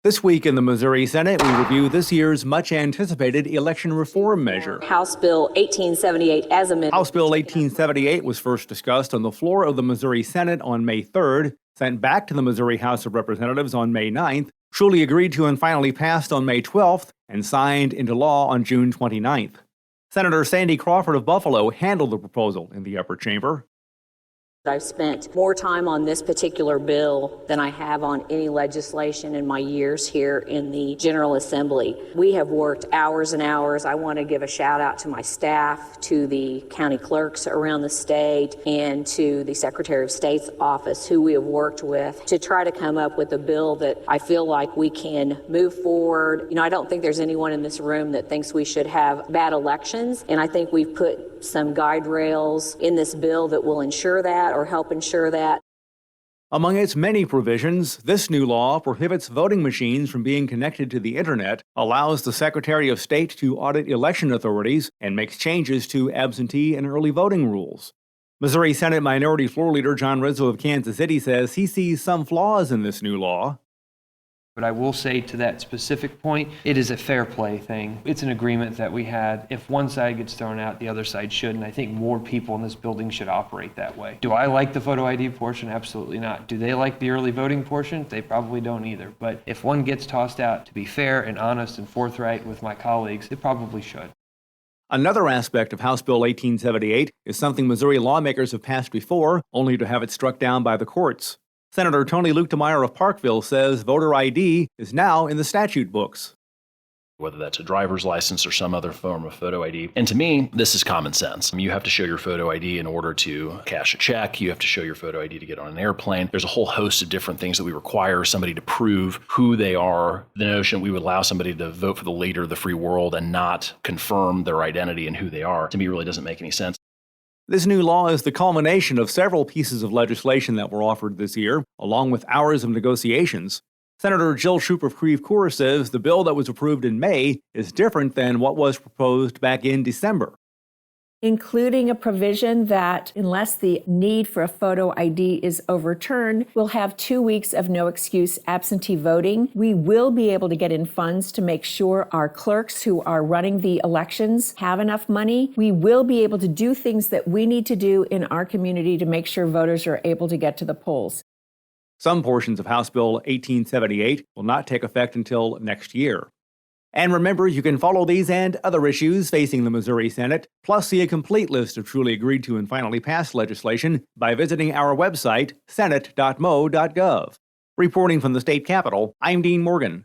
This week in the Missouri Senate, we review this year's much-anticipated election reform measure. House Bill 1878 as amended. House Bill 1878 was first discussed on the floor of the Missouri Senate on May 3rd, sent back to the Missouri House of Representatives on May 9th, truly agreed to and finally passed on May 12th, and signed into law on June 29th. Senator Sandy Crawford of Buffalo handled the proposal in the upper chamber. I've spent more time on this particular bill than I have on any legislation in my years here in the General Assembly. We have worked hours and hours. I want to give a shout out to my staff, to the county clerks around the state, and to the Secretary of State's office, who we have worked with to try to come up with a bill that I feel like we can move forward. I don't think there's anyone in this room that thinks we should have bad elections, and I think we've put some guide rails in this bill that will ensure that, or help ensure that. Among its many provisions, this new law prohibits voting machines from being connected to the internet, allows the Secretary of State to audit election authorities, and makes changes to absentee and early voting rules. Missouri Senate Minority Floor Leader John Rizzo of Kansas City says he sees some flaws in this new law. But I will say to that specific point, it is a fair play thing. It's an agreement that we had. If one side gets thrown out, the other side should, and I think more people in this building should operate that way. Do I like the photo ID portion? Absolutely not. Do they like the early voting portion? They probably don't either. But if one gets tossed out, to be fair and honest and forthright with my colleagues, it probably should. Another aspect of House Bill 1878 is something Missouri lawmakers have passed before, only to have it struck down by the courts. Senator Tony Luetkemeyer of Parkville says voter ID is now in the statute books. Whether that's a driver's license or some other form of photo ID. And to me, this is common sense. You have to show your photo ID in order to cash a check. You have to show your photo ID to get on an airplane. There's a whole host of different things that we require somebody to prove who they are. The notion we would allow somebody to vote for the leader of the free world and not confirm their identity and who they are, to me, really doesn't make any sense. This new law is the culmination of several pieces of legislation that were offered this year, along with hours of negotiations. Senator Jill Schupp of Creve Coeur says the bill that was approved in May is different than what was proposed back in December, including a provision that unless the need for a photo ID is overturned, we'll have 2 weeks of no excuse absentee voting. We will be able to get in funds to make sure our clerks who are running the elections have enough money. We will be able to do things that we need to do in our community to make sure voters are able to get to the polls. Some portions of House Bill 1878 will not take effect until next year. And remember, you can follow these and other issues facing the Missouri Senate, plus see a complete list of truly agreed to and finally passed legislation by visiting our website, senate.mo.gov. Reporting from the state capitol, I'm Dean Morgan.